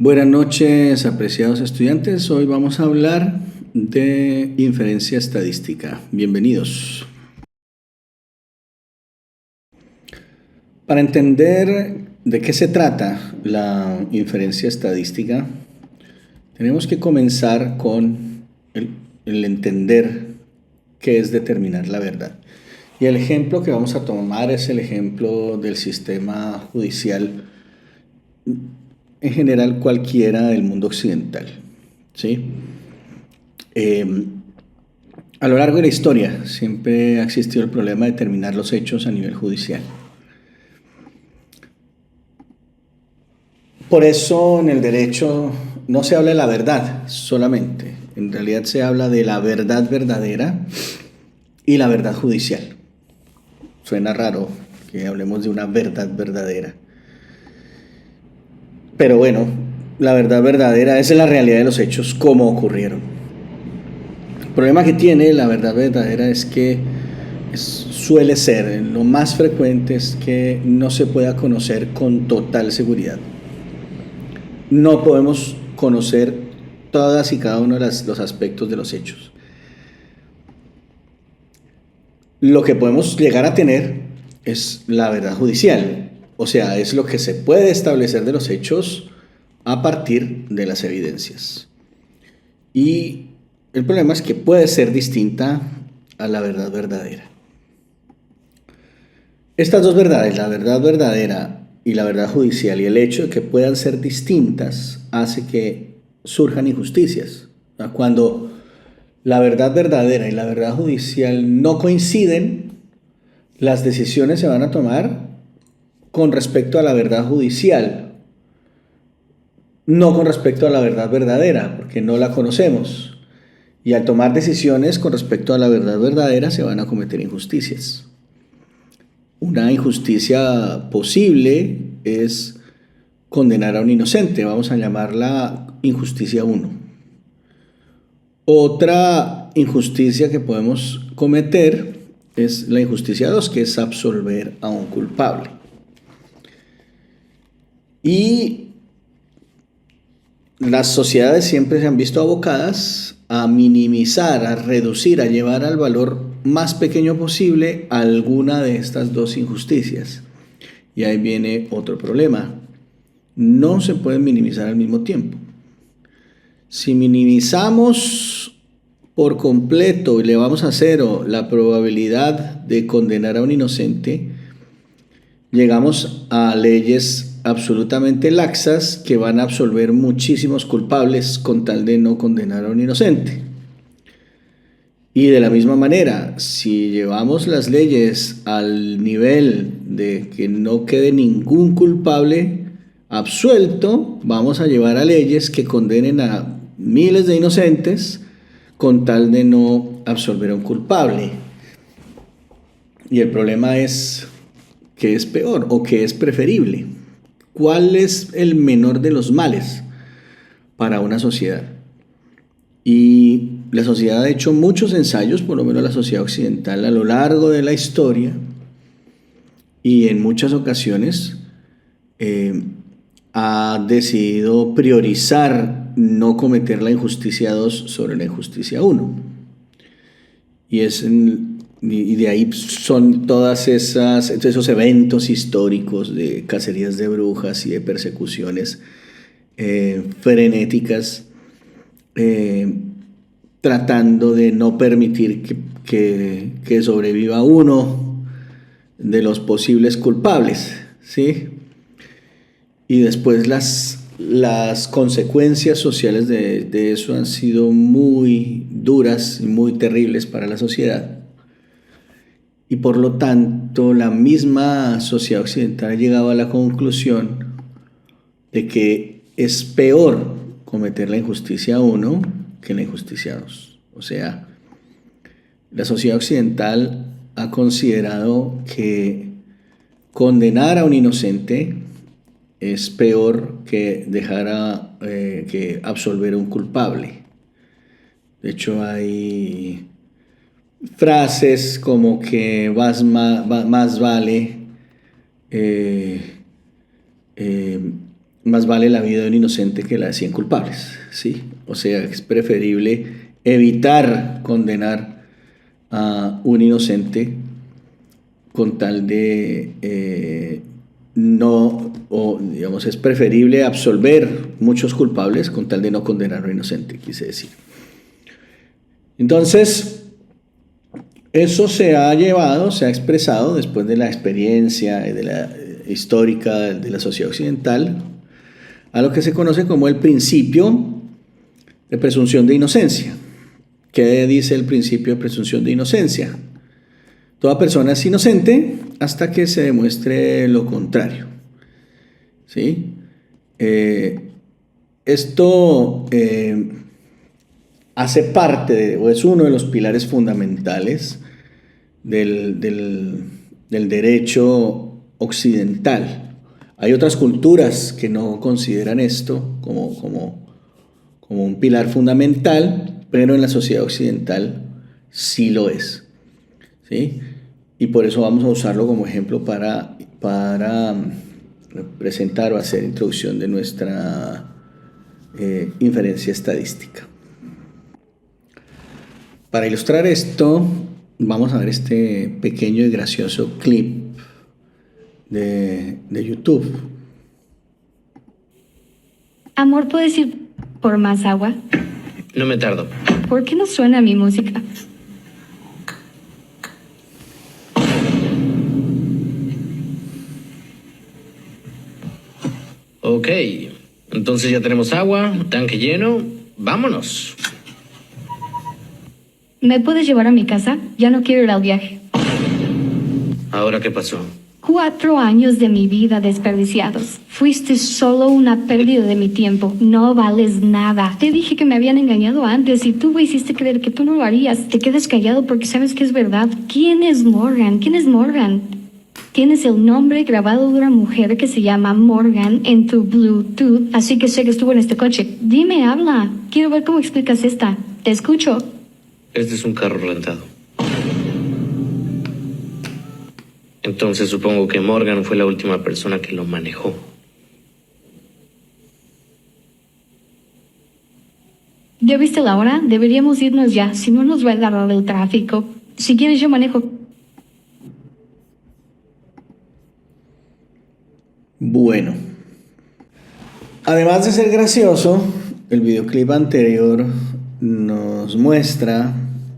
Buenas noches, apreciados estudiantes. Hoy vamos a hablar de inferencia estadística. Bienvenidos. Para entender de qué se trata la inferencia estadística, tenemos que comenzar con el entender qué es determinar la verdad. Y el ejemplo que vamos a tomar es el ejemplo del sistema judicial, en general cualquiera del mundo occidental, ¿sí? Eh, a lo largo de la historia siempre ha existido el problema de determinar los hechos a nivel judicial. Por eso en el derecho no se habla de la verdad solamente, en realidad se habla de la verdad verdadera y la verdad judicial. Suena raro que hablemos de una verdad verdadera, pero bueno, la verdad verdadera es la realidad de los hechos como ocurrieron. El problema que tiene la verdad verdadera es que suele ser, lo más frecuente es que no se pueda conocer con total seguridad. No podemos conocer todas y cada uno de los aspectos de los hechos. Lo que podemos llegar a tener es la verdad judicial, o sea, es lo que se puede establecer de los hechos a partir de las evidencias. Y el problema es que puede ser distinta a la verdad verdadera. Estas dos verdades, la verdad verdadera y la verdad judicial, y el hecho de que puedan ser distintas hace que surjan injusticias. Cuando la verdad verdadera y la verdad judicial no coinciden, las decisiones se van a tomar con respecto a la verdad judicial, no con respecto a la verdad verdadera, porque no la conocemos. Y al tomar decisiones con respecto a la verdad verdadera se van a cometer injusticias. Una injusticia posible es condenar a un inocente, vamos a llamarla injusticia 1. Otra injusticia que podemos cometer es la injusticia 2, que es absolver a un culpable. Y las sociedades siempre se han visto abocadas a minimizar, a reducir, a llevar al valor más pequeño posible alguna de estas dos injusticias. Y ahí viene otro problema. No se pueden minimizar al mismo tiempo. Si minimizamos por completo y le vamos a cero la probabilidad de condenar a un inocente, llegamos a leyes absolutamente laxas que van a absolver muchísimos culpables con tal de no condenar a un inocente. Y de la misma manera, si llevamos las leyes al nivel de que no quede ningún culpable absuelto, vamos a llevar a leyes que condenen a miles de inocentes con tal de no absolver a un culpable. Y el problema es qué es peor o qué es preferible. ¿Cuál es el menor de los males para una sociedad? Y la sociedad ha hecho muchos ensayos, por lo menos la sociedad occidental, a lo largo de la historia, y en muchas ocasiones ha decidido priorizar no cometer la injusticia 2 sobre la injusticia 1. Y de ahí son esos eventos históricos de cacerías de brujas y de persecuciones frenéticas, tratando de no permitir que sobreviva uno de los posibles culpables, ¿sí? Y después las consecuencias sociales de eso han sido muy duras y muy terribles para la sociedad. Y por lo tanto, la misma sociedad occidental ha llegado a la conclusión de que es peor cometer la injusticia 1 que la injusticia 2. O sea, la sociedad occidental ha considerado que condenar a un inocente es peor que que absolver a un culpable. De hecho, hay frases como que más vale eh, más vale la vida de un inocente que la de 100 culpables, ¿sí? O sea, es preferible evitar condenar a un inocente con tal de no, o digamos, es preferible absolver muchos culpables con tal de no condenar a un inocente, quise decir. Entonces, eso se ha expresado después de la experiencia de la histórica de la sociedad occidental a lo que se conoce como el principio de presunción de inocencia. ¿Qué dice el principio de presunción de inocencia? Toda persona es inocente hasta que se demuestre lo contrario. ¿Sí? Esto hace parte o es uno de los pilares fundamentales del derecho occidental. Hay otras culturas que no consideran esto como un pilar fundamental, pero en la sociedad occidental sí lo es. ¿Sí? Y por eso vamos a usarlo como ejemplo para presentar o hacer introducción de nuestra inferencia estadística. Para ilustrar esto, vamos a ver este pequeño y gracioso clip de YouTube. Amor, ¿puedes ir por más agua? No me tardo. ¿Por qué no suena mi música? Ok, entonces ya tenemos agua, tanque lleno, vámonos. ¿Me puedes llevar a mi casa? Ya no quiero ir al viaje. ¿Ahora qué pasó? 4 años de mi vida desperdiciados. Fuiste solo una pérdida de mi tiempo. No vales nada. Te dije que me habían engañado antes y tú me hiciste creer que tú no lo harías. Te quedas callado porque sabes que es verdad. ¿Quién es Morgan? ¿Quién es Morgan? Tienes el nombre grabado de una mujer que se llama Morgan en tu Bluetooth, así que sé que estuvo en este coche. Dime, habla. Quiero ver cómo explicas esta. Te escucho. Este es un carro rentado. Entonces supongo que Morgan fue la última persona que lo manejó. ¿Ya viste la hora? Deberíamos irnos ya, si no nos va a agarrar el tráfico. Si quieres yo manejo. Bueno, además de ser gracioso, el videoclip anterior nos muestra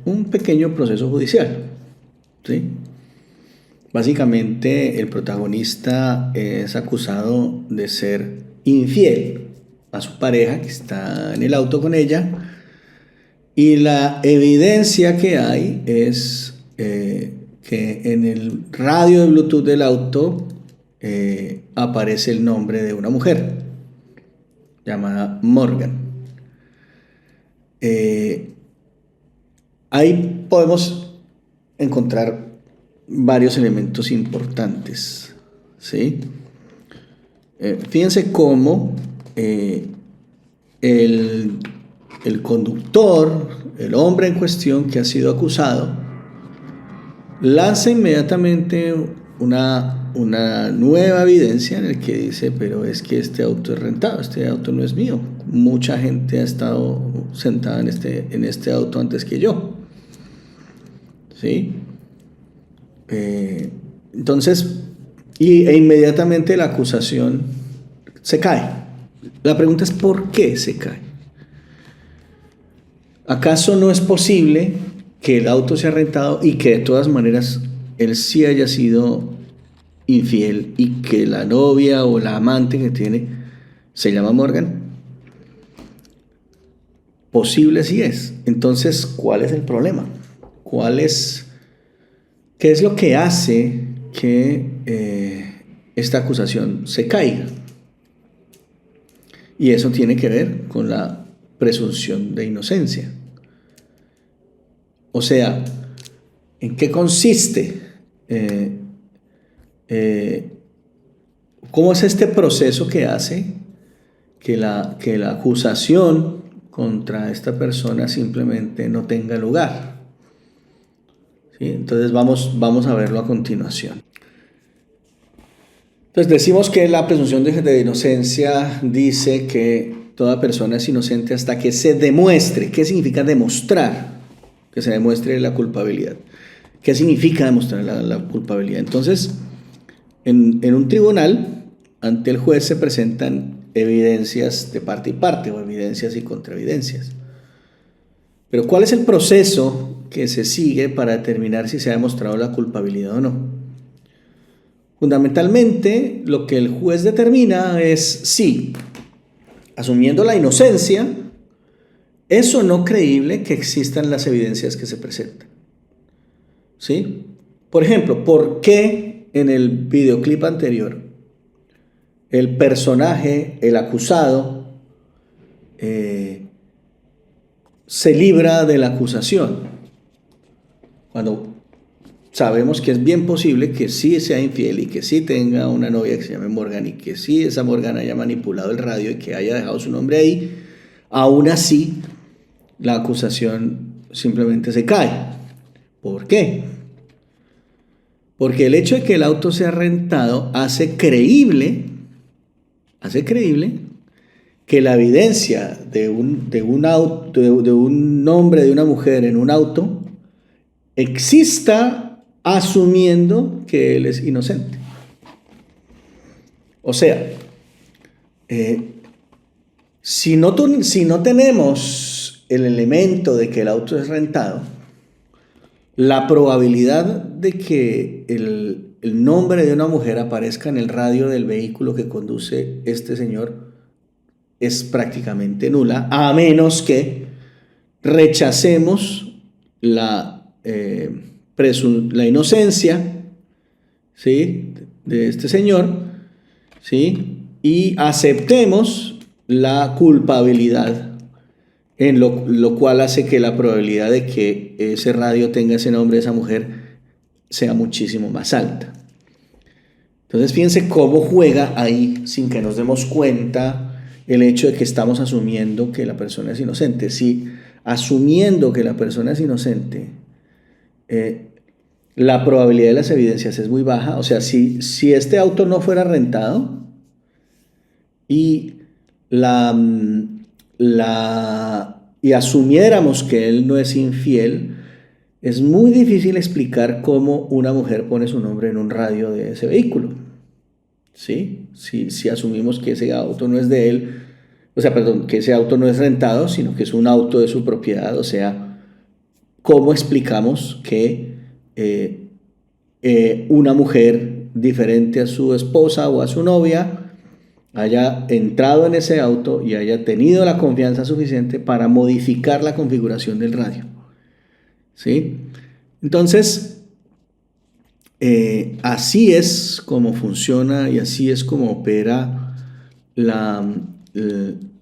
un pequeño proceso judicial, ¿sí? Básicamente el protagonista es acusado de ser infiel a su pareja que está en el auto con ella y la evidencia que hay es que en el radio de Bluetooth del auto aparece el nombre de una mujer llamada Morgan. Ahí podemos encontrar varios elementos importantes, ¿sí? Fíjense cómo el conductor, el hombre en cuestión que ha sido acusado, lanza inmediatamente una nueva evidencia en el que dice, pero es que este auto es rentado, este auto no es mío. Mucha gente ha estado sentada en este auto antes que yo. ¿Sí? Entonces, inmediatamente la acusación se cae. La pregunta es ¿por qué se cae? ¿Acaso no es posible que el auto sea rentado y que de todas maneras él sí haya sido infiel y que la novia o la amante que tiene se llama Morgan? Posible sí es. Entonces, ¿cuál es el problema? ¿Qué es lo que hace que esta acusación se caiga? Y eso tiene que ver con la presunción de inocencia. O sea, ¿en qué consiste? ¿Cómo es este proceso que hace que la acusación contra esta persona simplemente no tenga lugar? ¿Sí? Entonces vamos a verlo a continuación. Entonces decimos que la presunción de inocencia dice que toda persona es inocente hasta que se demuestre. ¿Qué significa demostrar? Que se demuestre la culpabilidad. ¿Qué significa demostrar la culpabilidad? Entonces, en un tribunal, ante el juez se presentan evidencias de parte y parte, o evidencias y contraevidencias. Pero ¿cuál es el proceso que se sigue para determinar si se ha demostrado la culpabilidad o no? Fundamentalmente, lo que el juez determina es si, asumiendo la inocencia, es o no creíble que existan las evidencias que se presentan. ¿Sí? Por ejemplo, ¿por qué en el videoclip anterior el personaje, el acusado, se libra de la acusación? Cuando sabemos que es bien posible que sí sea infiel y que sí tenga una novia que se llame Morgan y que sí esa Morgan haya manipulado el radio y que haya dejado su nombre ahí, aún así la acusación simplemente se cae. ¿Por qué? Porque el hecho de que el auto sea rentado hace creíble que la evidencia de un auto, de un nombre de una mujer en un auto exista asumiendo que él es inocente. O sea, si no tenemos el elemento de que el auto es rentado, la probabilidad de que el nombre de una mujer aparezca en el radio del vehículo que conduce este señor es prácticamente nula, a menos que rechacemos la inocencia, ¿sí?, de este señor, ¿sí?, y aceptemos la culpabilidad, en lo cual hace que la probabilidad de que ese radio tenga ese nombre de esa mujer sea muchísimo más alta. Entonces fíjense cómo juega ahí, sin que nos demos cuenta, el hecho de que estamos asumiendo que la persona es inocente. Si asumiendo que la persona es inocente, la probabilidad de las evidencias es muy baja. O sea, si este auto no fuera rentado y asumiéramos que él no es infiel, es muy difícil explicar cómo una mujer pone su nombre en un radio de ese vehículo. ¿Sí? Si asumimos que ese auto no es de él, o sea, perdón, que ese auto no es rentado, sino que es un auto de su propiedad. O sea, ¿cómo explicamos que una mujer diferente a su esposa o a su novia haya entrado en ese auto y haya tenido la confianza suficiente para modificar la configuración del radio? ¿Sí? Entonces, así es como funciona y así es como opera la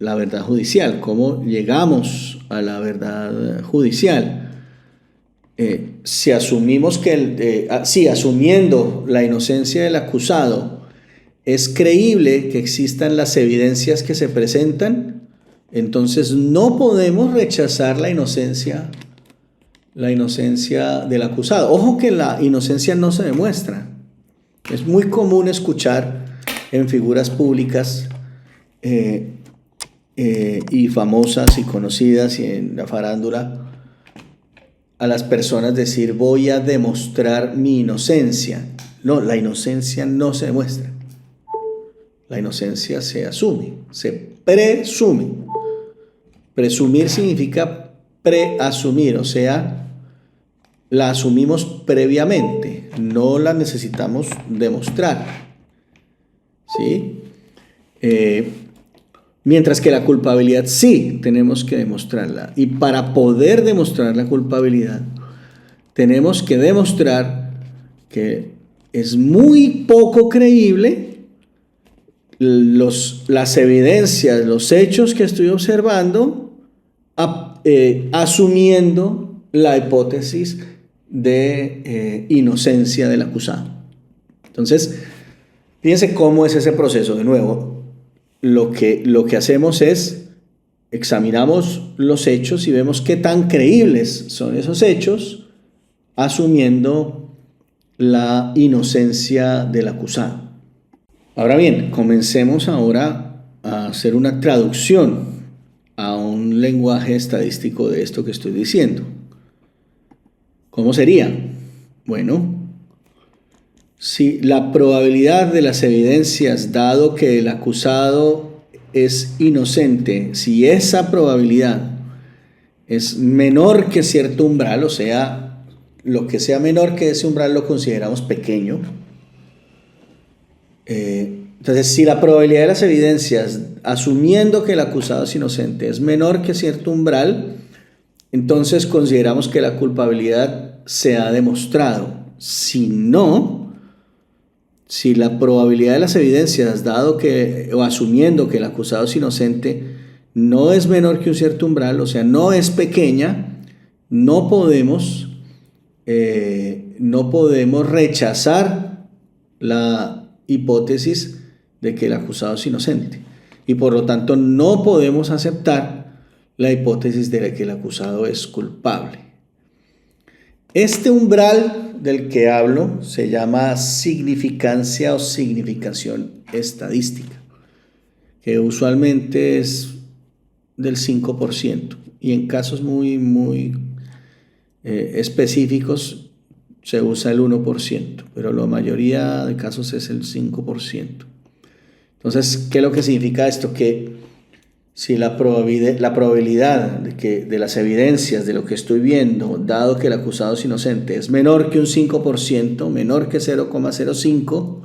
verdad judicial, cómo llegamos a la verdad judicial. Si asumimos asumiendo la inocencia del acusado, es creíble que existan las evidencias que se presentan, entonces no podemos rechazar la inocencia del acusado. Ojo que la inocencia no se demuestra. Es muy común escuchar en figuras públicas y famosas y conocidas y en la farándula a las personas decir: voy a demostrar mi inocencia. No, la inocencia no se demuestra. La inocencia se asume, se presume. Presumir significa preasumir, o sea, la asumimos previamente, no la necesitamos demostrar. ¿Sí? Mientras que la culpabilidad sí tenemos que demostrarla. Y para poder demostrar la culpabilidad, tenemos que demostrar que es muy poco creíble las evidencias, los hechos que estoy observando, asumiendo la hipótesis de inocencia del acusado. Entonces, fíjense cómo es ese proceso. De nuevo, lo que hacemos es examinamos los hechos y vemos qué tan creíbles son esos hechos, asumiendo la inocencia del acusado. Ahora bien, comencemos ahora a hacer una traducción a un lenguaje estadístico de esto que estoy diciendo. ¿Cómo sería? Bueno, si la probabilidad de las evidencias, dado que el acusado es inocente, si esa probabilidad es menor que cierto umbral, o sea, lo que sea menor que ese umbral lo consideramos pequeño. Entonces, si la probabilidad de las evidencias, asumiendo que el acusado es inocente, es menor que cierto umbral, entonces consideramos que la culpabilidad se ha demostrado. Si no, si la probabilidad de las evidencias, dado que o asumiendo que el acusado es inocente, no es menor que un cierto umbral, o sea, no es pequeña, no podemos rechazar la hipótesis de que el acusado es inocente. Y por lo tanto no podemos aceptar la hipótesis de que el acusado es culpable. Este umbral del que hablo se llama significancia o significación estadística, que usualmente es del 5% y en casos muy específicos se usa el 1%, pero la mayoría de casos es el 5%. Entonces, ¿qué es lo que significa esto? Que si la probabilidad de las evidencias de lo que estoy viendo, dado que el acusado es inocente, es menor que un 5%, menor que 0,05,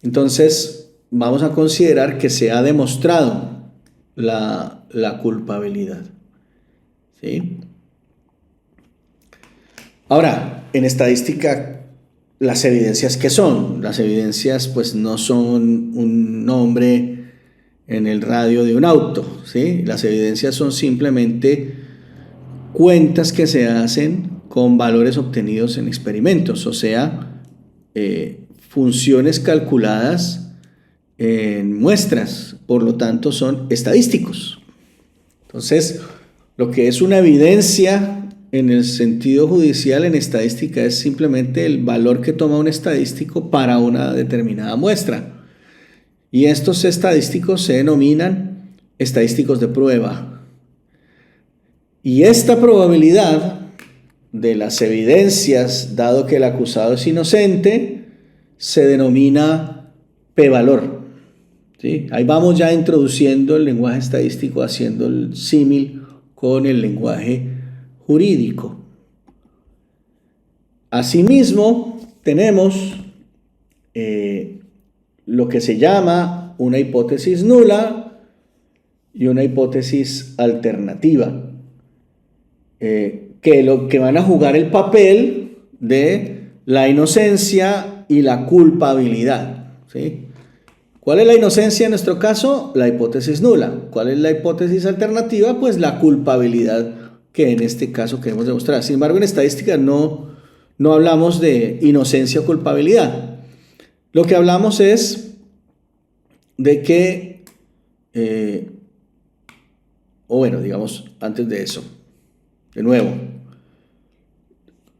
entonces vamos a considerar que se ha demostrado la culpabilidad. ¿Sí? Ahora, en estadística, las evidencias, ¿qué son? Las evidencias pues no son un nombre en el radio de un auto, ¿sí? Las evidencias son simplemente cuentas que se hacen con valores obtenidos en experimentos, o sea, funciones calculadas en muestras, por lo tanto son estadísticos. Entonces, lo que es una evidencia en el sentido judicial, en estadística, es simplemente el valor que toma un estadístico para una determinada muestra. Y estos estadísticos se denominan estadísticos de prueba. Y esta probabilidad de las evidencias, dado que el acusado es inocente, se denomina p-valor. ¿Sí? Ahí vamos ya introduciendo el lenguaje estadístico, haciendo el símil con el lenguaje jurídico. Asimismo, tenemos lo que se llama una hipótesis nula y una hipótesis alternativa, que van a jugar el papel de la inocencia y la culpabilidad. ¿Sí? ¿Cuál es la inocencia en nuestro caso? La hipótesis nula. ¿Cuál es la hipótesis alternativa? Pues la culpabilidad, que en este caso queremos demostrar. Sin embargo, en estadística no hablamos de inocencia o culpabilidad. Lo que hablamos es de que, digamos, antes de eso, de nuevo,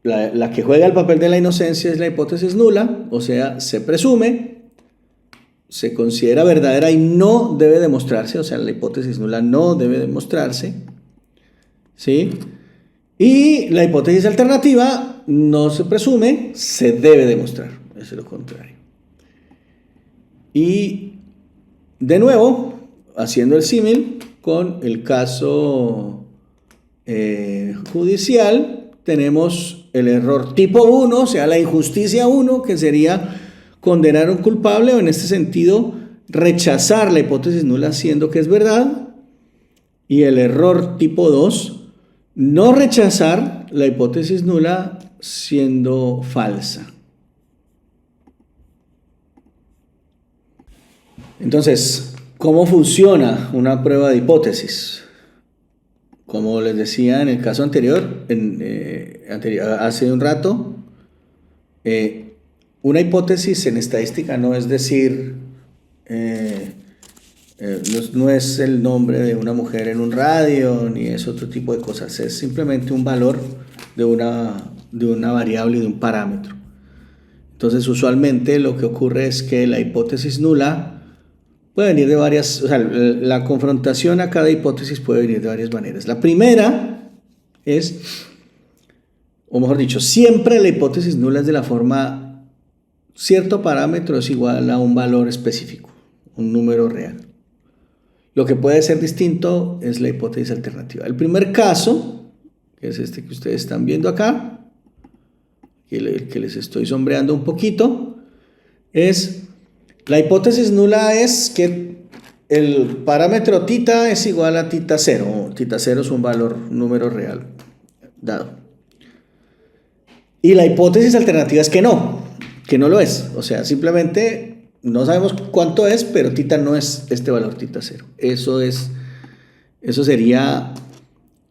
la que juega el papel de la inocencia es la hipótesis nula, o sea, se presume, se considera verdadera y no debe demostrarse, o sea, la hipótesis nula no debe demostrarse, ¿sí? Y la hipótesis alternativa no se presume, se debe demostrar, eso es lo contrario. Y de nuevo, haciendo el símil con el caso judicial, tenemos el error tipo 1, o sea, la injusticia 1, que sería condenar a un culpable, o en este sentido, rechazar la hipótesis nula siendo que es verdad. Y el error tipo 2, no rechazar la hipótesis nula siendo falsa. Entonces, ¿cómo funciona una prueba de hipótesis? Como les decía en el caso anterior, hace un rato, una hipótesis en estadística no es decir, no es el nombre de una mujer en un radio, ni es otro tipo de cosas, es simplemente un valor de una variable y de un parámetro. Entonces, usualmente lo que ocurre es que la hipótesis nula puede venir de varias, o sea, la confrontación a cada hipótesis puede venir de varias maneras. La primera es, o mejor dicho, siempre la hipótesis nula es de la forma, cierto parámetro es igual a un valor específico, un número real. Lo que puede ser distinto es la hipótesis alternativa. El primer caso, que es este que ustedes están viendo acá, que les estoy sombreando un poquito, es la hipótesis nula es que el parámetro tita es igual a tita 0. Tita 0 es un número real dado. Y la hipótesis alternativa es que no lo es. O sea, simplemente no sabemos cuánto es, pero tita no es este valor tita 0. Eso sería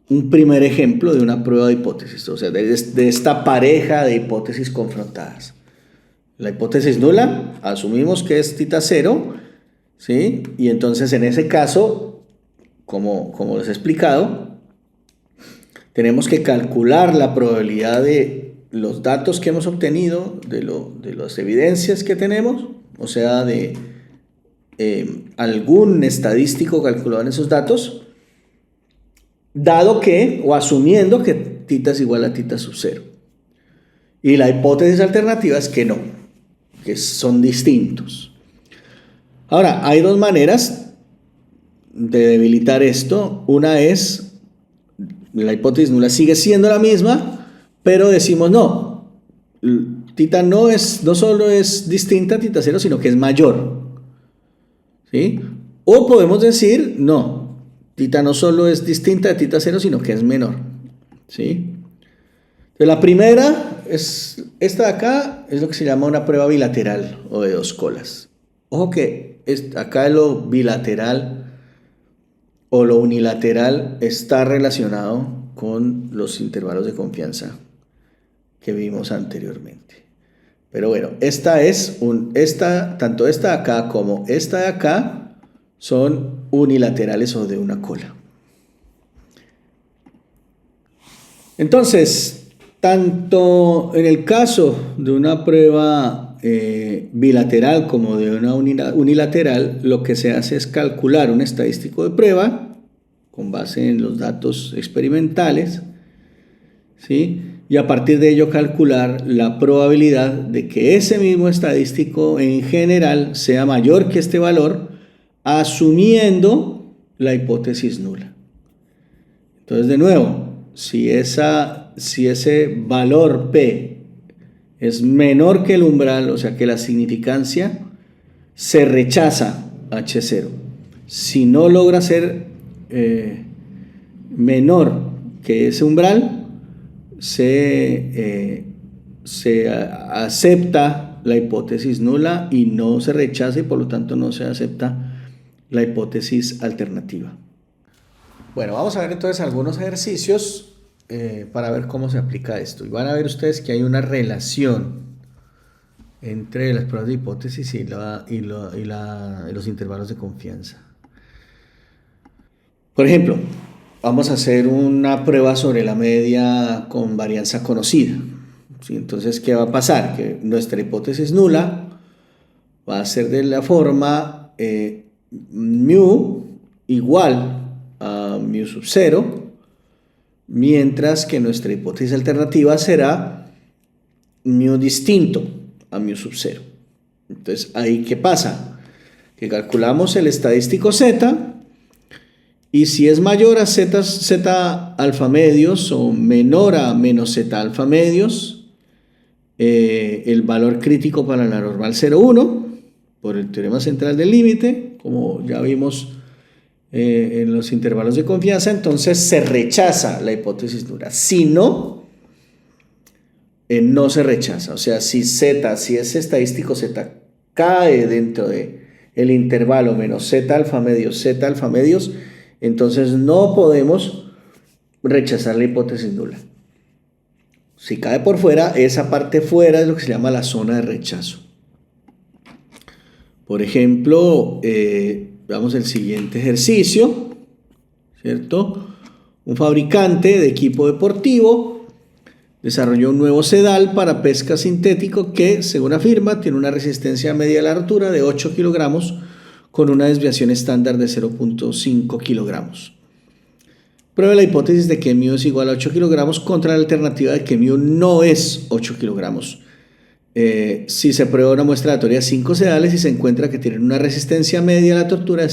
un primer ejemplo de una prueba de hipótesis, o sea, de esta pareja de hipótesis confrontadas. La hipótesis nula, asumimos que es tita 0, ¿sí? Y entonces en ese caso, como les he explicado, tenemos que calcular la probabilidad de los datos que hemos obtenido, de las evidencias que tenemos, o sea, de algún estadístico calculado en esos datos, dado que, o asumiendo que tita es igual a tita sub 0. Y la hipótesis alternativa es que no, que son distintos. Ahora, hay dos maneras de debilitar esto. Una es, la hipótesis nula sigue siendo la misma, pero decimos no, tita no solo es distinta a tita 0, sino que es mayor. ¿Sí? O podemos decir no, tita no solo es distinta de tita 0, sino que es menor. ¿Sí? Entonces, la primera es esta de acá, es lo que se llama una prueba bilateral o de dos colas. Ojo que acá lo bilateral o lo unilateral está relacionado con los intervalos de confianza que vimos anteriormente. Pero bueno, tanto esta de acá como esta de acá son unilaterales o de una cola. Entonces, tanto en el caso de una prueba bilateral como de una unilateral, lo que se hace es calcular un estadístico de prueba con base en los datos experimentales, ¿sí? Y a partir de ello calcular la probabilidad de que ese mismo estadístico en general sea mayor que este valor, asumiendo la hipótesis nula. Entonces, de nuevo, si ese valor P es menor que el umbral, o sea que la significancia, se rechaza H0. Si no logra ser menor que ese umbral, se acepta la hipótesis nula y no se rechaza, y por lo tanto no se acepta la hipótesis alternativa. Bueno, vamos a ver entonces algunos ejercicios para ver cómo se aplica esto. Y van a ver ustedes que hay una relación entre las pruebas de hipótesis y los intervalos de confianza. Por ejemplo, vamos a hacer una prueba sobre la media con varianza conocida. ¿Sí? Entonces, ¿qué va a pasar? Que nuestra hipótesis nula va a ser de la forma mu igual a mu sub 0, mientras que nuestra hipótesis alternativa será mu distinto a mu sub 0. Entonces, ¿ahí qué pasa? Que calculamos el estadístico z, y si es mayor a z alfa medios o menor a menos z alfa medios, el valor crítico para la normal 0,1, por el teorema central del límite, como ya vimos en los intervalos de confianza, entonces se rechaza la hipótesis nula. Si no, no se rechaza. O sea, si ese estadístico z cae dentro del intervalo menos z alfa medios, entonces no podemos rechazar la hipótesis nula. Si cae por fuera, esa parte fuera es lo que se llama la zona de rechazo. Por ejemplo, veamos el siguiente ejercicio, ¿cierto? Un fabricante de equipo deportivo desarrolló un nuevo sedal para pesca sintético que, según afirma, tiene una resistencia media a la rotura de 8 kilogramos con una desviación estándar de 0.5 kilogramos. Pruebe la hipótesis de que mu es igual a 8 kilogramos contra la alternativa de que mu no es 8 kilogramos. Si se prueba una muestra aleatoria de 5 sedales y se encuentra que tienen una resistencia media a la rotura de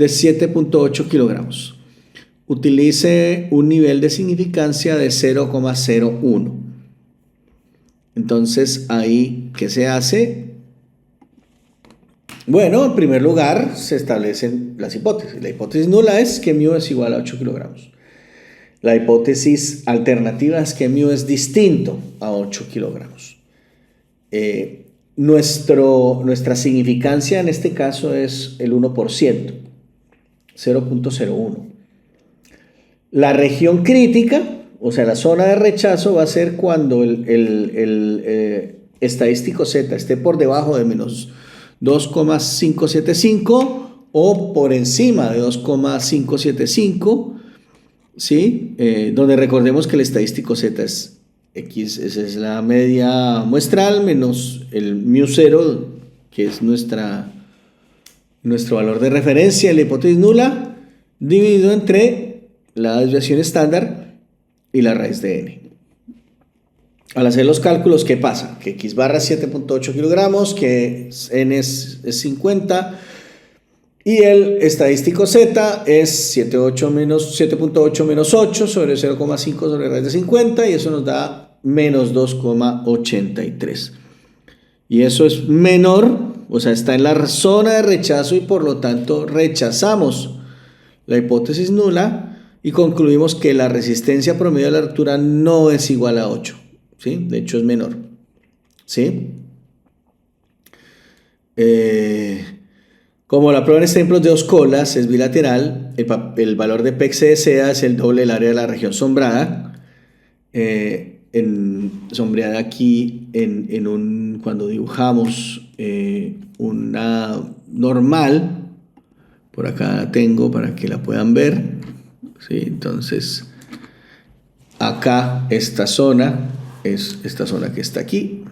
7.8 kilogramos. Utilice un nivel de significancia de 0,01. Entonces, ahí, ¿qué se hace? Bueno, en primer lugar, se establecen las hipótesis. La hipótesis nula es que mu es igual a 8 kilogramos. La hipótesis alternativa es que mu es distinto a 8 kilogramos. Nuestra significancia en este caso es el 1%, 0.01. La región crítica, o sea, la zona de rechazo, va a ser cuando el estadístico Z esté por debajo de menos 2,575 o por encima de 2,575, ¿sí? Donde recordemos que el estadístico Z es X, esa es la media muestral, menos el mu0, que es nuestro valor de referencia, la hipótesis nula, dividido entre la desviación estándar y la raíz de n. Al hacer los cálculos, ¿qué pasa? Que x barra es 7.8 kilogramos, que n es 50, y el estadístico z es 7.8 menos 8 sobre 0,5 sobre raíz de 50, y eso nos da menos 2,83. Y eso es menor, o sea, está en la zona de rechazo, y por lo tanto rechazamos la hipótesis nula y concluimos que la resistencia promedio de la rotura no es igual a 8. ¿Sí? De hecho es menor, ¿sí? Como la prueba en este ejemplo de 2 colas es bilateral, el valor de PEC CDCA es el doble del área de la región sombrada, sombreada aquí cuando dibujamos una normal, por acá la tengo para que la puedan ver, ¿sí? Entonces, acá esta zona es esta zona que está aquí.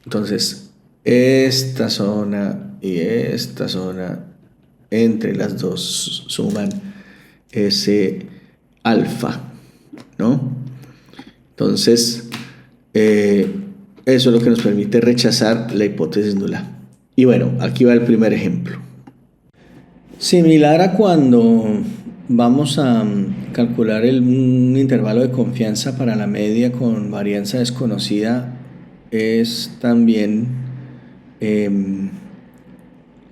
Entonces, esta zona y esta zona, entre las dos suman ese alfa, ¿no? Entonces, eso es lo que nos permite rechazar la hipótesis nula. Y bueno, aquí va el primer ejemplo. Similar a cuando vamos a calcular un intervalo de confianza para la media con varianza desconocida, es también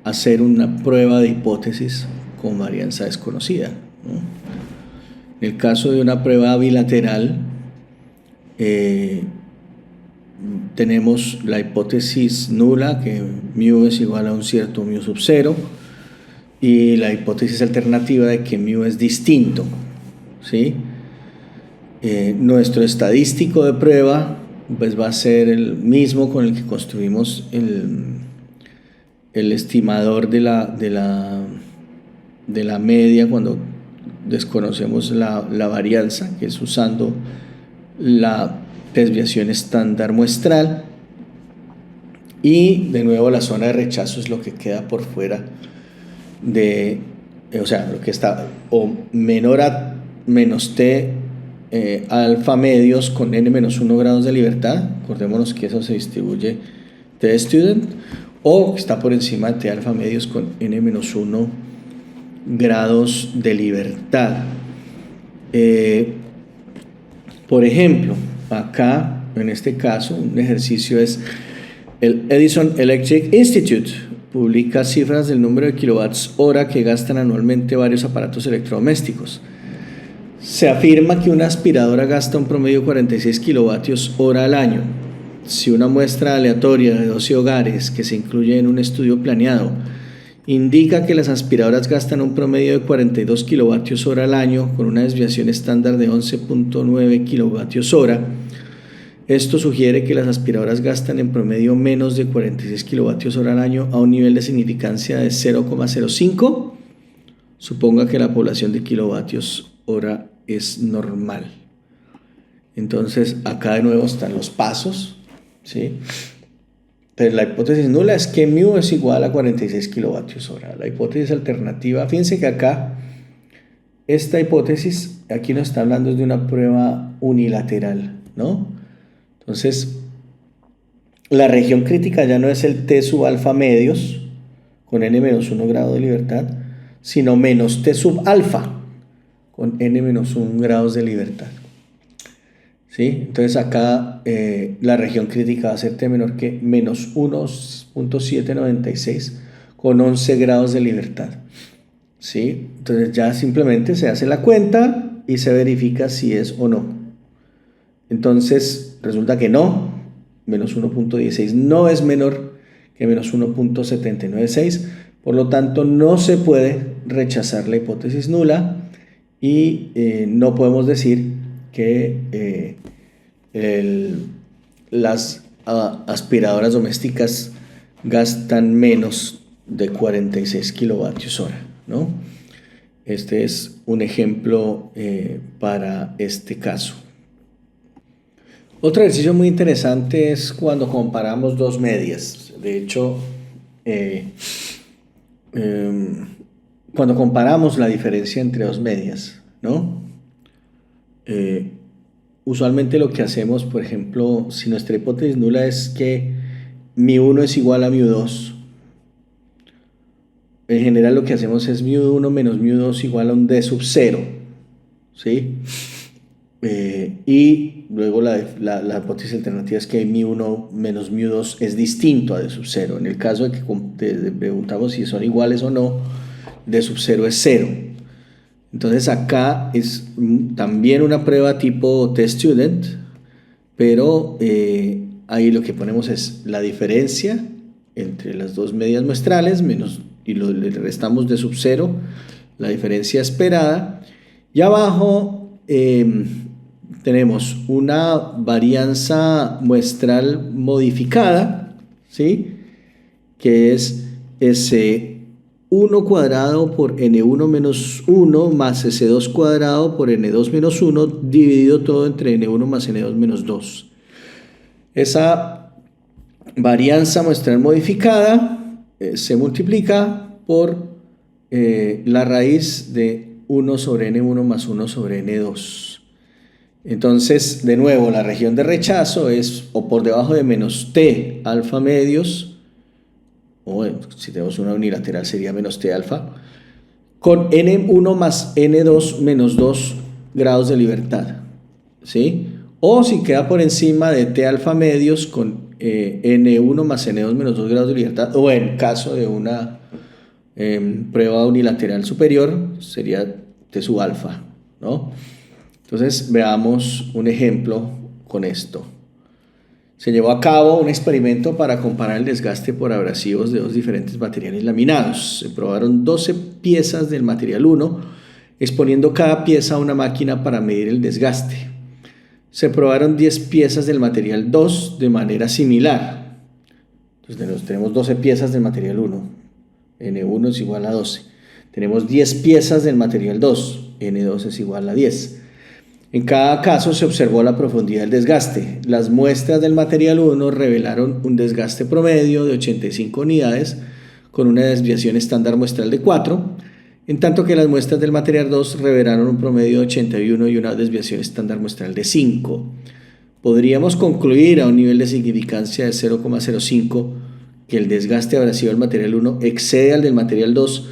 hacer una prueba de hipótesis con varianza desconocida, ¿no? En el caso de una prueba bilateral, tenemos la hipótesis nula, que mu es igual a un cierto mu sub 0, y la hipótesis alternativa de que mu es distinto, ¿sí? Nuestro estadístico de prueba pues va a ser el mismo con el que construimos el estimador de la media cuando desconocemos la varianza, que es usando la desviación estándar muestral, y de nuevo la zona de rechazo es lo que queda por fuera o sea, lo que está o menor a menos t alfa medios con n menos 1 grados de libertad, acordémonos que eso se distribuye t student, o está por encima de t alfa medios con n menos 1 grados de libertad. Por ejemplo, acá en este caso un ejercicio es el Edison Electric Institute publica cifras del número de kilowatts hora que gastan anualmente varios aparatos electrodomésticos. Se afirma que una aspiradora gasta un promedio de 46 kilovatios hora al año. Si una muestra aleatoria de 12 hogares que se incluye en un estudio planeado indica que las aspiradoras gastan un promedio de 42 kilovatios hora al año con una desviación estándar de 11.9 kilovatios hora, Esto sugiere que las aspiradoras gastan en promedio menos de 46 kilovatios hora al año a un nivel de significancia de 0,05. Suponga que la población de kilovatios hora es normal. Entonces, acá de nuevo están los pasos, ¿sí? Pero la hipótesis nula es que mu es igual a 46 kilovatios hora. La hipótesis alternativa, fíjense que acá, esta hipótesis, aquí nos está hablando de una prueba unilateral, ¿no? Entonces, la región crítica ya no es el T sub alfa medios, con n-1 grado de libertad, sino menos T sub alfa, con n-1 grados de libertad. ¿Sí? Entonces acá la región crítica va a ser T menor que menos 1.796 con 11 grados de libertad. ¿Sí? Entonces ya simplemente se hace la cuenta y se verifica si es o no. Entonces resulta que no, menos 1.16 no es menor que menos 1.796, por lo tanto no se puede rechazar la hipótesis nula y no podemos decir que las aspiradoras domésticas gastan menos de 46 kilovatios hora, ¿no? Este es un ejemplo para este caso. Otro ejercicio muy interesante es cuando comparamos dos medias. De hecho, cuando comparamos la diferencia entre dos medias, ¿no? Usualmente lo que hacemos, por ejemplo, si nuestra hipótesis nula es que μ1 es igual a μ2, en general lo que hacemos es μ1 menos μ2 igual a un d sub 0, ¿sí? Y luego la hipótesis alternativa es que μ1 menos μ2 es distinto a d sub 0. En el caso de que preguntamos si son iguales o no, d sub 0 es 0. Entonces acá es también una prueba tipo test student, pero ahí lo que ponemos es la diferencia entre las dos medias muestrales y le restamos de sub 0 la diferencia esperada, y abajo tenemos una varianza muestral modificada, ¿sí? Que es S1 cuadrado por N1 menos 1 más S2 cuadrado por N2 menos 1 dividido todo entre N1 más N2 menos 2. Esa varianza muestral modificada se multiplica por la raíz de 1 sobre N1 más 1 sobre N2. Entonces, de nuevo, la región de rechazo es o por debajo de menos T alfa medios, o si tenemos una unilateral sería menos T alfa, con N1 más N2 menos 2 grados de libertad, ¿sí? O si queda por encima de T alfa medios con N1 más N2 menos 2 grados de libertad, o en caso de una prueba unilateral superior, sería T sub alfa, ¿no? Entonces veamos un ejemplo con esto. Se llevó a cabo un experimento para comparar el desgaste por abrasivos de dos diferentes materiales laminados. Se probaron 12 piezas del material 1, exponiendo cada pieza a una máquina para medir el desgaste. Se probaron 10 piezas del material 2 de manera similar. Entonces tenemos 12 piezas del material 1, N1 es igual a 12. Tenemos 10 piezas del material 2, N2 es igual a 10. En cada caso se observó la profundidad del desgaste. Las muestras del material 1 revelaron un desgaste promedio de 85 unidades con una desviación estándar muestral de 4, en tanto que las muestras del material 2 revelaron un promedio de 81 y una desviación estándar muestral de 5. Podríamos concluir a un nivel de significancia de 0,05 que el desgaste abrasivo del material 1 excede al del material 2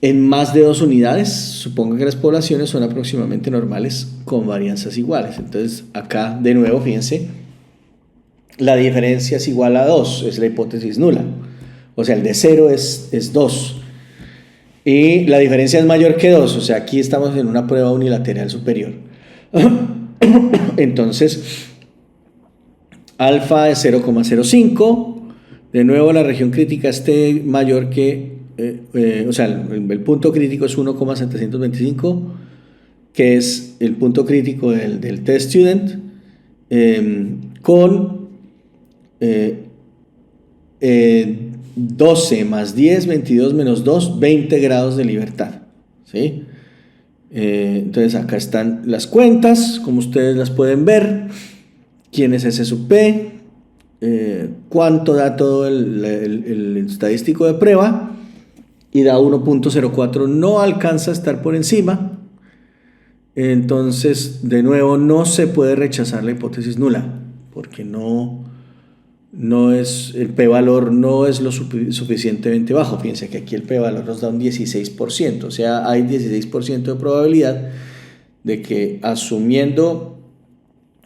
en más de 2 unidades. Supongo que las poblaciones son aproximadamente normales con varianzas iguales. Entonces acá de nuevo fíjense, la diferencia es igual a 2, es la hipótesis nula. O sea, el de 0 es 2 y la diferencia es mayor que 2, o sea, aquí estamos en una prueba unilateral superior. Entonces alfa es 0,05, de nuevo la región crítica esté mayor que o sea, el punto crítico es 1,725, que es el punto crítico del test student, con 12 más 10, 22 menos 2, 20 grados de libertad, ¿sí? Entonces acá están las cuentas, como ustedes las pueden ver, quién es S sub P, cuánto da todo el estadístico de prueba, y da 1.04, no alcanza a estar por encima. Entonces, de nuevo, no se puede rechazar la hipótesis nula, porque no es, el p-valor no es lo suficientemente bajo. Fíjense que aquí el p-valor nos da un 16%, o sea, hay 16% de probabilidad de que, asumiendo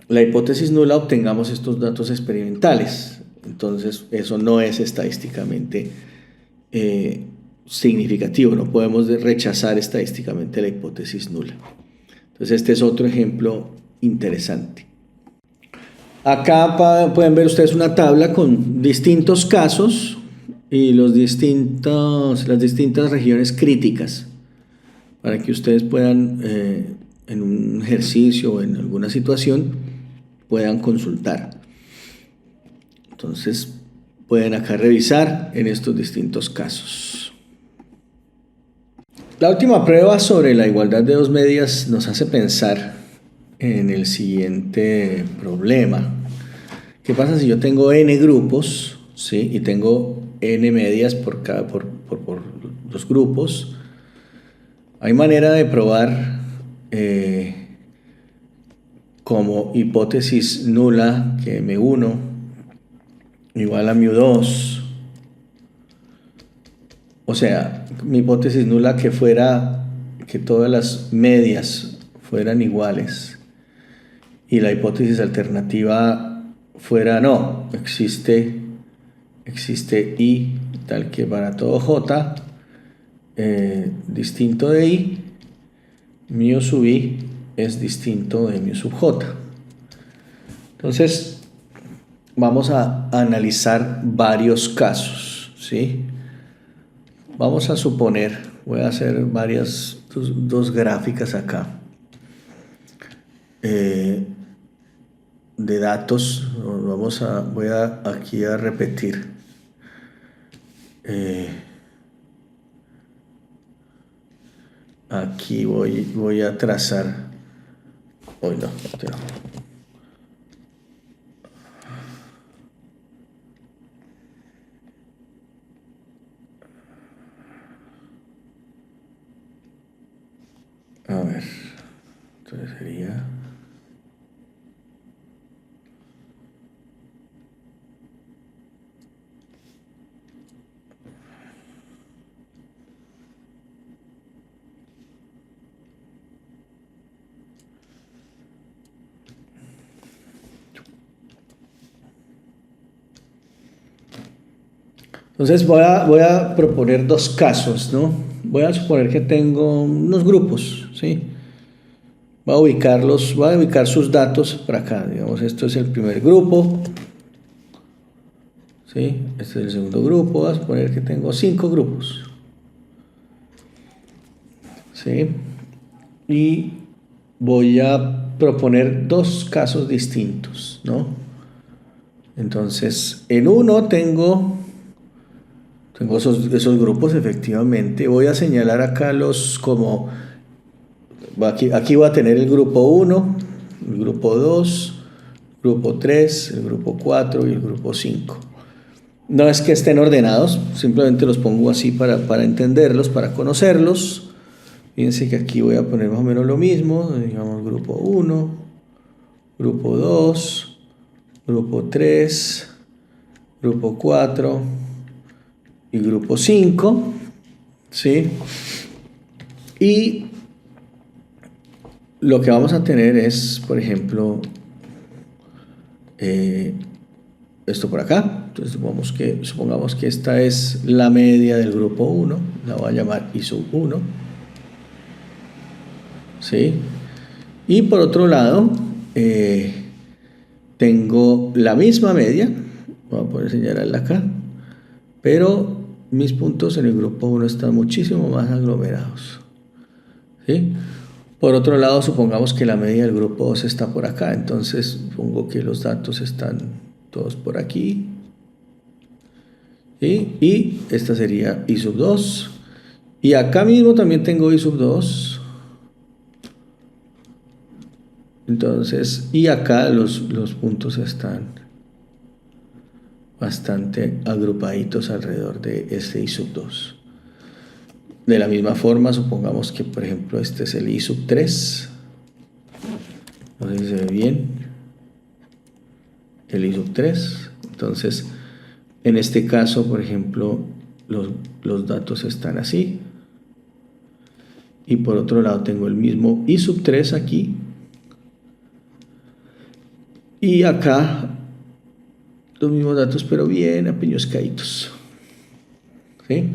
la hipótesis nula, obtengamos estos datos experimentales. Entonces, eso no es estadísticamente significativo, no podemos rechazar estadísticamente la hipótesis nula. Entonces, este es otro ejemplo interesante. Acá pueden ver ustedes una tabla con distintos casos y las distintas regiones críticas, para que ustedes puedan, en un ejercicio o en alguna situación, puedan consultar. Entonces, pueden acá revisar en estos distintos casos. La última prueba sobre la igualdad de dos medias nos hace pensar en el siguiente problema. ¿Qué pasa si yo tengo n grupos, ¿sí? Y tengo n medias por los grupos? Hay manera de probar como hipótesis nula que m1 igual a mu2. O sea, mi hipótesis nula que fuera que todas las medias fueran iguales, y la hipótesis alternativa fuera no, existe I tal que para todo J distinto de I, mu sub I es distinto de mu sub J. Entonces vamos a analizar varios casos, ¿sí? Vamos a suponer, voy a hacer dos gráficas acá de datos. Voy aquí a repetir. Aquí voy a trazar. Hoy no. A ver, entonces sería... Entonces voy a proponer dos casos, ¿no? Voy a suponer que tengo unos grupos, ¿sí? Voy a ubicar sus datos para acá. Digamos, esto es el primer grupo, ¿sí? Este es el segundo grupo. Voy a suponer que tengo 5 grupos, ¿sí? Y voy a proponer dos casos distintos, ¿no? Entonces, en uno tengo esos grupos, efectivamente. Voy a señalar acá aquí voy a tener el grupo 1, el grupo 2, el grupo 3, el grupo 4 y el grupo 5. No es que estén ordenados, simplemente los pongo así para entenderlos, para conocerlos. Fíjense que aquí voy a poner más o menos lo mismo, digamos grupo 1, grupo 2, grupo 3, grupo 4 y grupo 5, ¿sí? Y lo que vamos a tener es, por ejemplo, esto por acá. Entonces supongamos que esta es la media del grupo 1, la voy a llamar I sub 1, ¿sí? Y por otro lado, tengo la misma media, voy a poder señalarla acá, pero mis puntos en el grupo 1 están muchísimo más aglomerados, ¿sí? Por otro lado, supongamos que la media del grupo 2 está por acá, entonces supongo que los datos están todos por aquí. ¿Sí? Y esta sería I sub 2. Y acá mismo también tengo I sub 2. Entonces, y acá los puntos están bastante agrupaditos alrededor de este I sub 2. De la misma forma, supongamos que, por ejemplo, este es el I sub 3. No sé si se ve bien. El I sub 3. Entonces, en este caso, por ejemplo, los datos están así. Y por otro lado tengo el mismo I sub 3 aquí. Y acá los mismos datos, pero bien apeñoscaditos. ¿Sí?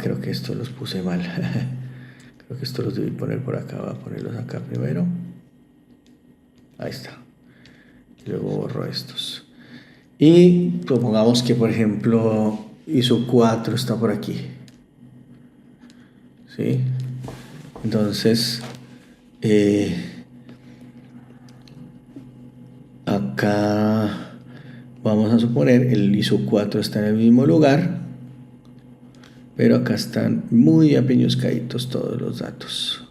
Creo que estos los puse mal. Creo que estos los debí poner por acá. Voy a ponerlos acá primero. Ahí está. Y luego borro estos. Y supongamos que, por ejemplo, I sub 4 está por aquí. ¿Sí? Entonces, acá vamos a suponer el I sub 4 está en el mismo lugar, pero acá están muy apeñoscaditos todos los datos.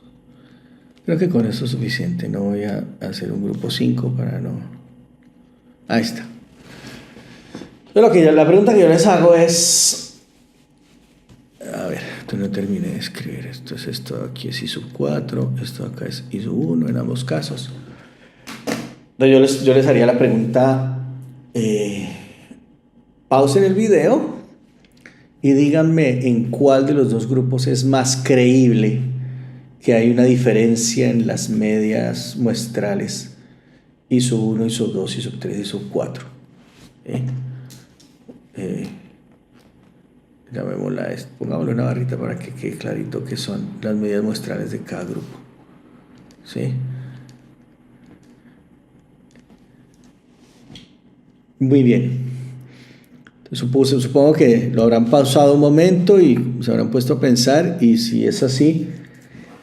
Creo que con eso es suficiente. No voy a hacer un grupo 5 para no... Ahí está. La pregunta que yo les hago es... A ver, no terminé de escribir. Esto aquí es I sub 4, esto acá es I sub 1 en ambos casos. Entonces yo les haría la pregunta, pausen el video y díganme en cuál de los dos grupos es más creíble que hay una diferencia en las medias muestrales I sub 1, I sub 2, I sub 3, I sub 4. Pongámosle una barrita para que quede clarito que son las medidas muestrales de cada grupo. ¿Sí? Muy bien. Entonces, supongo que lo habrán pausado un momento y se habrán puesto a pensar, y si es así,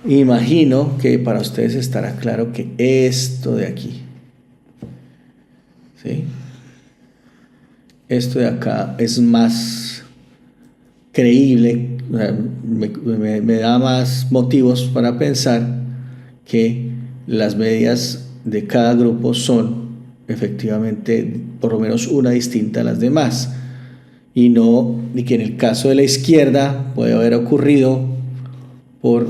imagino que para ustedes estará claro que esto de aquí, ¿sí? Esto de acá es más creíble, o sea, me da más motivos para pensar que las medias de cada grupo son efectivamente por lo menos una distinta a las demás, y que en el caso de la izquierda puede haber ocurrido por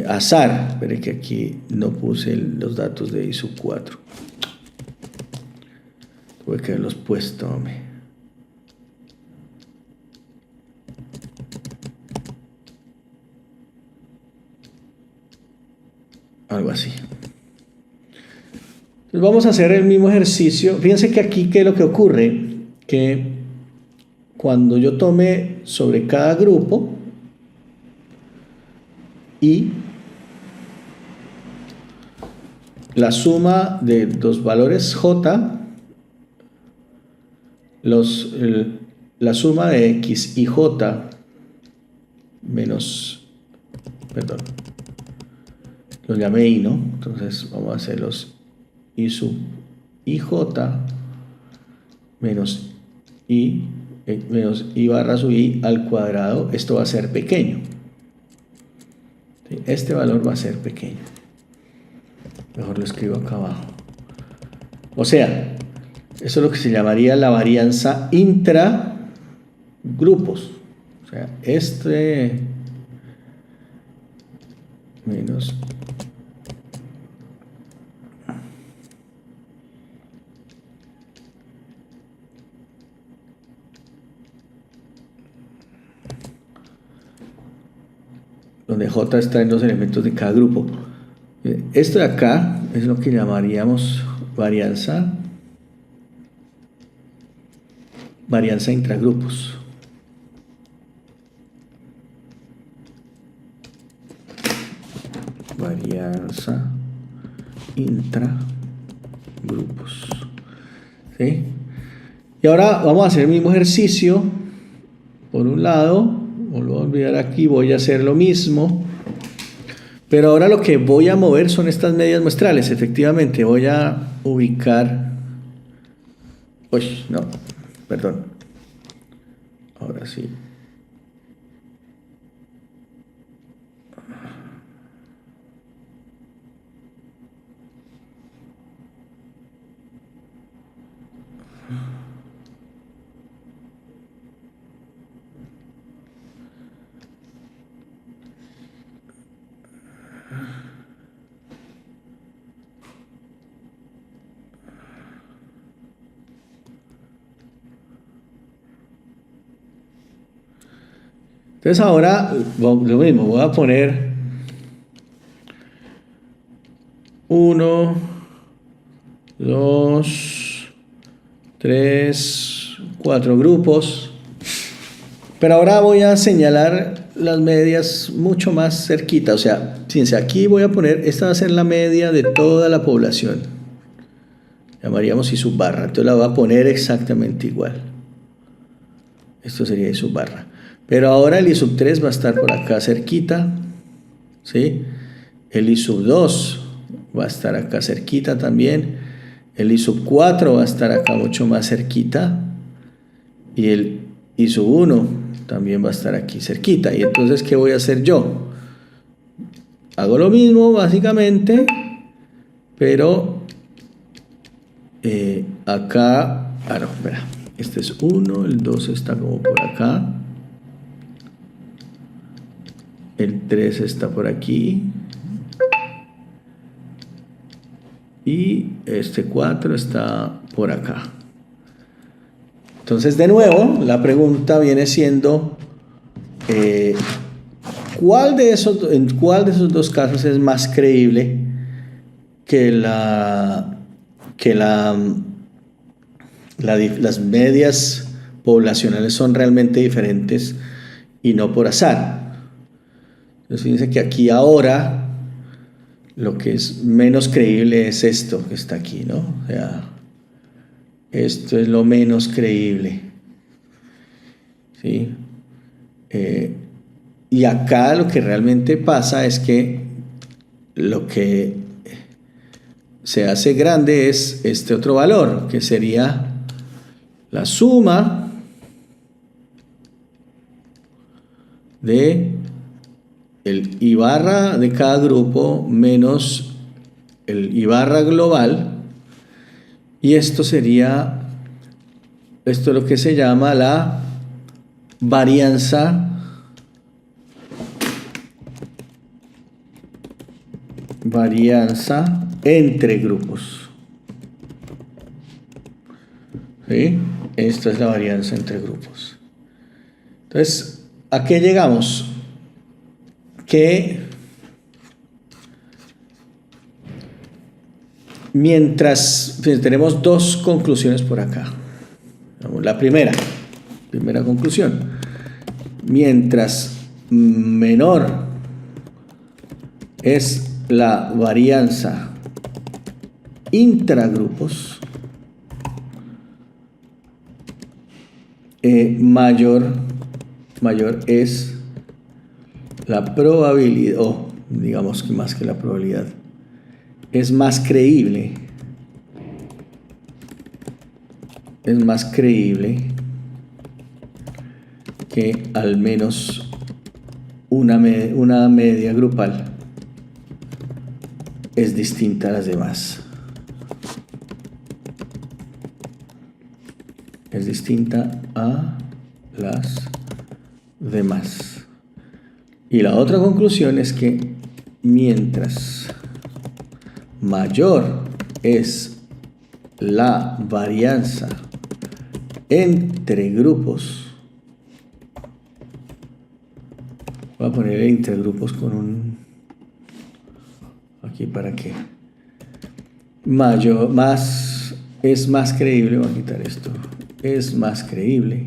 azar. Pero que aquí no puse los datos de I sub 4, tuve que haberlos puesto, hombre. Algo así. Entonces vamos a hacer el mismo ejercicio. Fíjense que aquí, ¿qué es lo que ocurre? Que cuando yo tome sobre cada grupo y la suma de los valores J, la suma de X y J menos, perdón, los llamé I, ¿no? Entonces vamos a hacer los I sub IJ menos I barra sub I al cuadrado. Esto va a ser pequeño. Este valor va a ser pequeño. Mejor lo escribo acá abajo. O sea, eso es lo que se llamaría la varianza intragrupos. O sea, este menos donde J está en los elementos de cada grupo. Esto de acá es lo que llamaríamos varianza intragrupos. Varianza intragrupos. ¿Sí? Y ahora vamos a hacer el mismo ejercicio. Por un lado, vuelvo a olvidar aquí, voy a hacer lo mismo Pero ahora lo que voy a mover son estas medias muestrales. Efectivamente, voy a ubicar... Uy, no, perdón. Ahora sí. Entonces ahora lo mismo, voy a poner 1, 2, 3, 4 grupos. Pero ahora voy a señalar las medias mucho más cerquita. O sea, fíjense, aquí voy a poner, esta va a ser la media de toda la población. Llamaríamos I subbarra. Entonces la voy a poner exactamente igual. Esto sería I subbarra. Pero ahora el I sub 3 va a estar por acá cerquita, ¿sí? El I sub 2 va a estar acá cerquita también. El I sub 4 va a estar acá mucho más cerquita. Y el I sub 1 también va a estar aquí cerquita. Y entonces, ¿qué voy a hacer yo? Hago lo mismo, básicamente, pero acá... Ah, no, espera. Este es 1, el 2 está como por acá. El 3 está por aquí. Y este 4 está por acá. Entonces, de nuevo, la pregunta viene siendo, ¿en cuál de esos dos casos es más creíble que las medias poblacionales son realmente diferentes y no por azar? Entonces, fíjense que aquí ahora lo que es menos creíble es esto que está aquí, ¿no? O sea, esto es lo menos creíble, ¿sí? Y acá lo que realmente pasa es que lo que se hace grande es este otro valor, que sería la suma de el I barra de cada grupo menos el I barra global. Y esto sería, esto es lo que se llama la varianza entre grupos. ¿Sí? Esta es la varianza entre grupos. Entonces, ¿a qué llegamos? Que mientras tenemos dos conclusiones por acá. La primera conclusión. Mientras menor es la varianza intragrupos, mayor es la probabilidad, o digamos que más que la probabilidad, es más creíble que al menos una media grupal es distinta a las demás. Es distinta a las demás. Y la otra conclusión es que mientras mayor es la varianza entre grupos, voy a poner entre grupos con un aquí para que es más creíble, voy a quitar esto, es más creíble,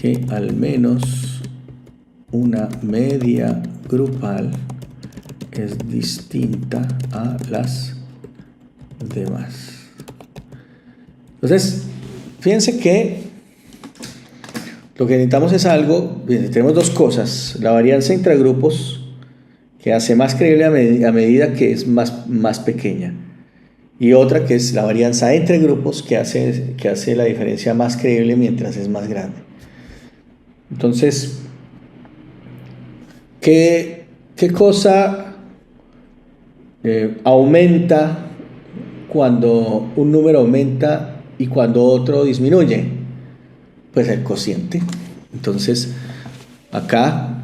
que al menos una media grupal es distinta a las demás. Entonces, fíjense que lo que necesitamos es algo, tenemos dos cosas, la varianza intragrupos, que hace más creíble a medida que es más pequeña, y otra que es la varianza entre grupos, que hace la diferencia más creíble mientras es más grande. Entonces, ¿qué cosa aumenta cuando un número aumenta y cuando otro disminuye? Pues el cociente. Entonces, acá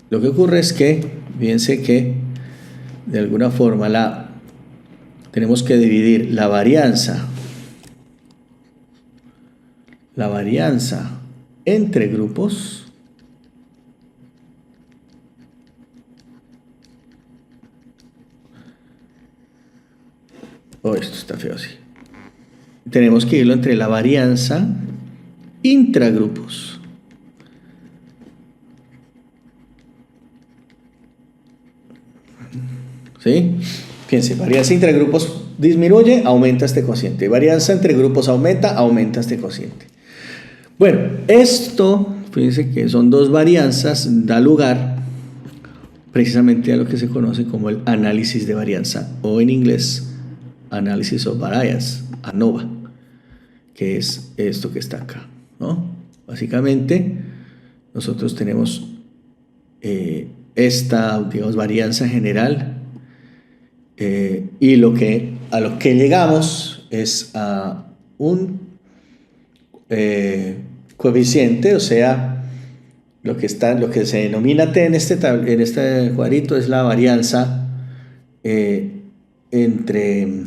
lo que ocurre es que, fíjense que de alguna forma tenemos que dividir la varianza entre grupos esto está feo así. Tenemos que irlo entre la varianza intragrupos. ¿Sí? Fíjense, varianza intragrupos disminuye, aumenta este cociente. Varianza entre grupos aumenta este cociente. Bueno, esto, fíjense que son dos varianzas, da lugar precisamente a lo que se conoce como el análisis de varianza, o en inglés, Analysis of Variance, ANOVA, que es esto que está acá, ¿no? Básicamente, nosotros tenemos esta, digamos, varianza general, y a lo que llegamos es a un coeficiente, o sea, lo que se denomina T en este cuadrito es la varianza entre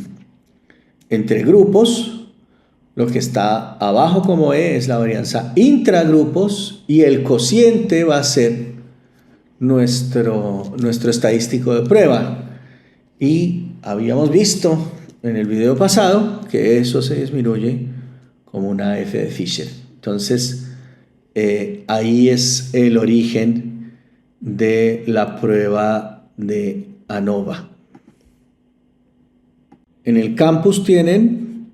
grupos. Lo que está abajo como E es la varianza intragrupos, y el cociente va a ser nuestro estadístico de prueba. Y habíamos visto en el video pasado que eso se disminuye como una F de Fisher. Entonces, ahí es el origen de la prueba de ANOVA. En el campus tienen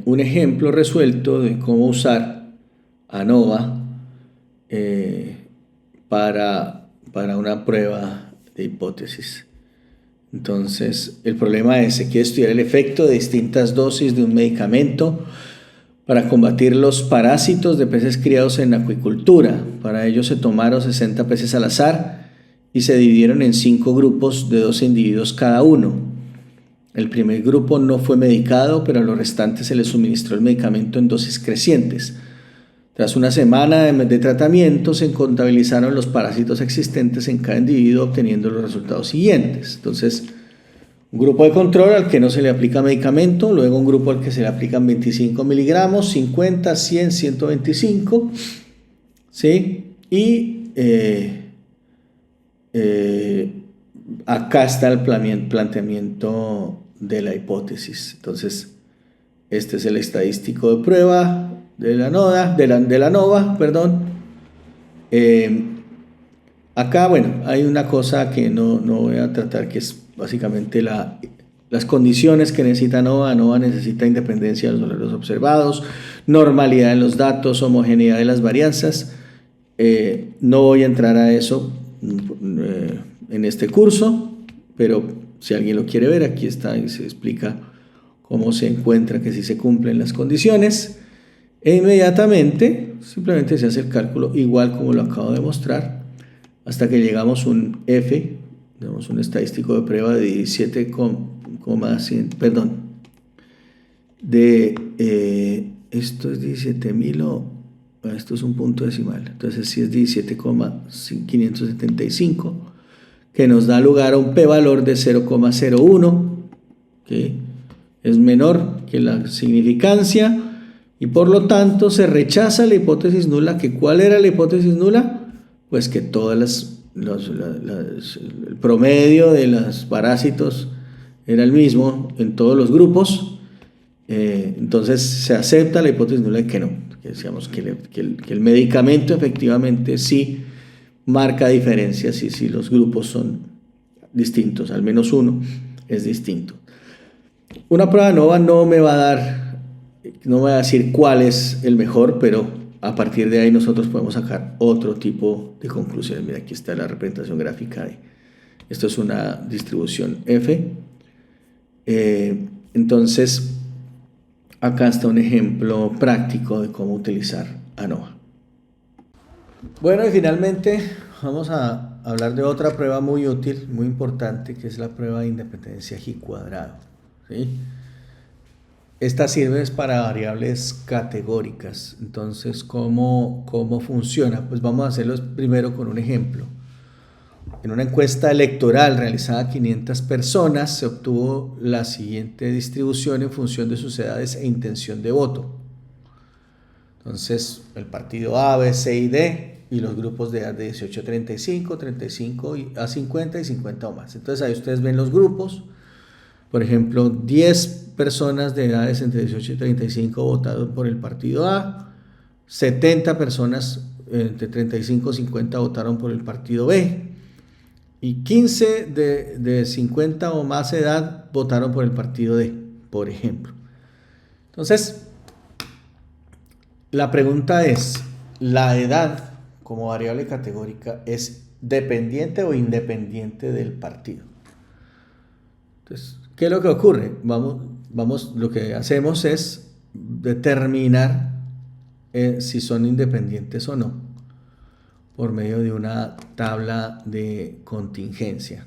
un ejemplo resuelto de cómo usar ANOVA para una prueba de hipótesis. Entonces, el problema es que se quiere estudiar el efecto de distintas dosis de un medicamento para combatir los parásitos de peces criados en acuicultura. Para ello se tomaron 60 peces al azar y se dividieron en 5 grupos de 12 individuos cada uno. El primer grupo no fue medicado, pero a los restantes se les suministró el medicamento en dosis crecientes. Tras una semana de tratamiento, se contabilizaron los parásitos existentes en cada individuo, obteniendo los resultados siguientes. Entonces, un grupo de control al que no se le aplica medicamento, luego un grupo al que se le aplican 25 miligramos, 50, 100, 125, ¿sí? Y acá está el planteamiento de la hipótesis. Entonces, este es el estadístico de prueba de la ANOVA, perdón. Acá, bueno, hay una cosa que no voy a tratar, que es básicamente las condiciones que necesita ANOVA. ANOVA necesita independencia de los valores observados, normalidad en los datos, homogeneidad de las varianzas. No voy a entrar a eso en este curso, pero si alguien lo quiere ver, aquí está y se explica cómo se encuentra que sí se cumplen las condiciones. E inmediatamente simplemente se hace el cálculo igual como lo acabo de mostrar, hasta que llegamos a un F, tenemos un estadístico de prueba de 17,100, perdón, esto es 17.000 esto es un punto decimal, entonces sí es 17,575, que nos da lugar a un p-valor de 0,01, que es menor que la significancia, y por lo tanto se rechaza la hipótesis nula. ¿Que cuál era la hipótesis nula? Pues que todas el promedio de los parásitos era el mismo en todos los grupos. Entonces se acepta la hipótesis nula de que no, que decíamos que el medicamento efectivamente sí marca diferencias, y si los grupos son distintos, al menos uno es distinto. Una prueba ANOVA no me va a dar No voy a decir cuál es el mejor, pero a partir de ahí nosotros podemos sacar otro tipo de conclusiones. Mira, aquí está la representación gráfica. Esto es una distribución F. Entonces, acá está un ejemplo práctico de cómo utilizar ANOVA. Bueno, y finalmente vamos a hablar de otra prueba muy útil, muy importante, que es la prueba de independencia G cuadrado. ¿Sí? Esta sirve para variables categóricas. Entonces, ¿cómo funciona? Pues vamos a hacerlo primero con un ejemplo. En una encuesta electoral realizada a 500 personas, se obtuvo la siguiente distribución en función de sus edades e intención de voto. Entonces, el partido A, B, C y D, y los grupos de edad de 18 a 35, 35 a 50 y 50 o más. Entonces, ahí ustedes ven los grupos. Por ejemplo, 10 personas de edades entre 18 y 35 votaron por el partido A, 70 personas entre 35 y 50 votaron por el partido B, y 15 de 50 o más edad votaron por el partido D, por ejemplo. Entonces, la pregunta es, ¿la edad como variable categórica es dependiente o independiente del partido? Entonces, ¿qué es lo que ocurre? Lo que hacemos es determinar si son independientes o no por medio de una tabla de contingencia.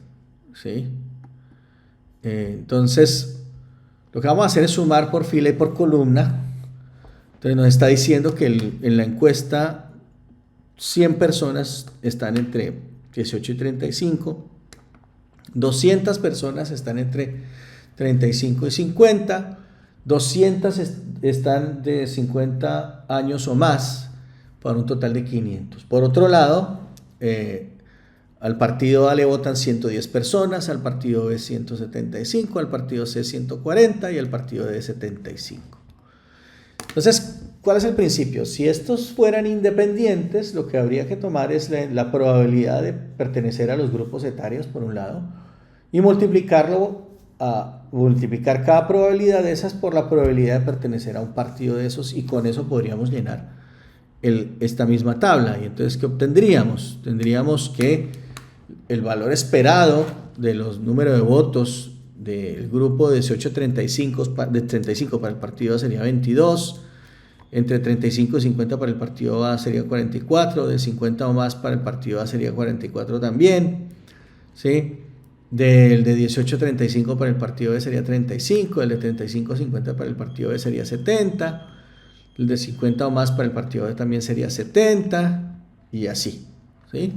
¿Sí? Entonces, lo que vamos a hacer es sumar por fila y por columna. Entonces nos está diciendo que en la encuesta 100 personas están entre 18 y 35, 200 personas están entre 35 y 50, 200 están de 50 años o más, para un total de 500. Por otro lado, al partido A le votan 110 personas, al partido B 175, al partido C 140 y al partido D 75. Entonces, ¿cuál es el principio? Si estos fueran independientes, lo que habría que tomar es la probabilidad de pertenecer a los grupos etarios, por un lado, y multiplicar cada probabilidad de esas por la probabilidad de pertenecer a un partido de esos, y con eso podríamos llenar esta misma tabla. Y entonces, ¿qué obtendríamos? Tendríamos que el valor esperado de los números de votos del grupo de 18 a 35 para el partido A sería 22, entre 35 y 50 para el partido A sería 44, de 50 o más para el partido A sería 44 también, ¿sí? Del de 18 a 35 para el partido B sería 35, el de 35 a 50 para el partido B sería 70, el de 50 o más para el partido B también sería 70, y así, ¿sí?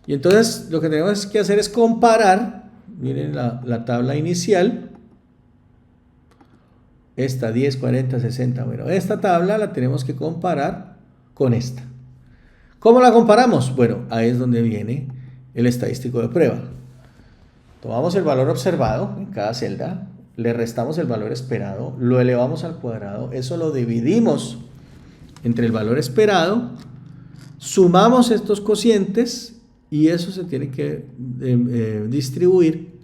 Y entonces lo que tenemos que hacer es comparar, miren la tabla inicial, esta 10, 40, 60, bueno, esta tabla la tenemos que comparar con esta. ¿Cómo la comparamos? Bueno, ahí es donde viene el estadístico de prueba. Tomamos el valor observado en cada celda, le restamos el valor esperado, lo elevamos al cuadrado, eso lo dividimos entre el valor esperado, sumamos estos cocientes y eso se tiene que distribuir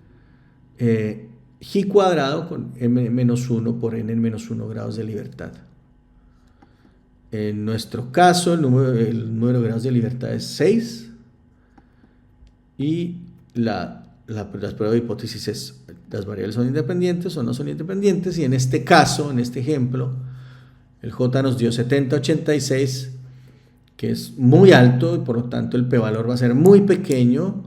G cuadrado con m-1 por n en menos 1 grados de libertad. En nuestro caso, el número de grados de libertad es 6 y las pruebas de hipótesis es las variables son independientes o no son independientes, y en este caso, en este ejemplo, el J nos dio 70-86, que es muy alto y por lo tanto el p-valor va a ser muy pequeño,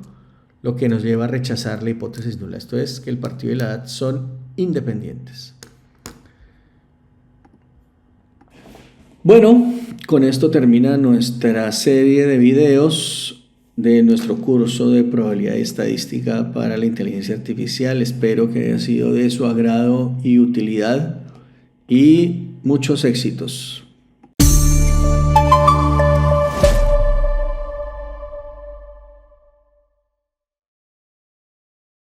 lo que nos lleva a rechazar la hipótesis nula. Esto es que el partido y la edad son independientes. Bueno, con esto termina nuestra serie de videos de nuestro curso de probabilidad y estadística para la inteligencia artificial. Espero que haya sido de su agrado y utilidad, y muchos éxitos.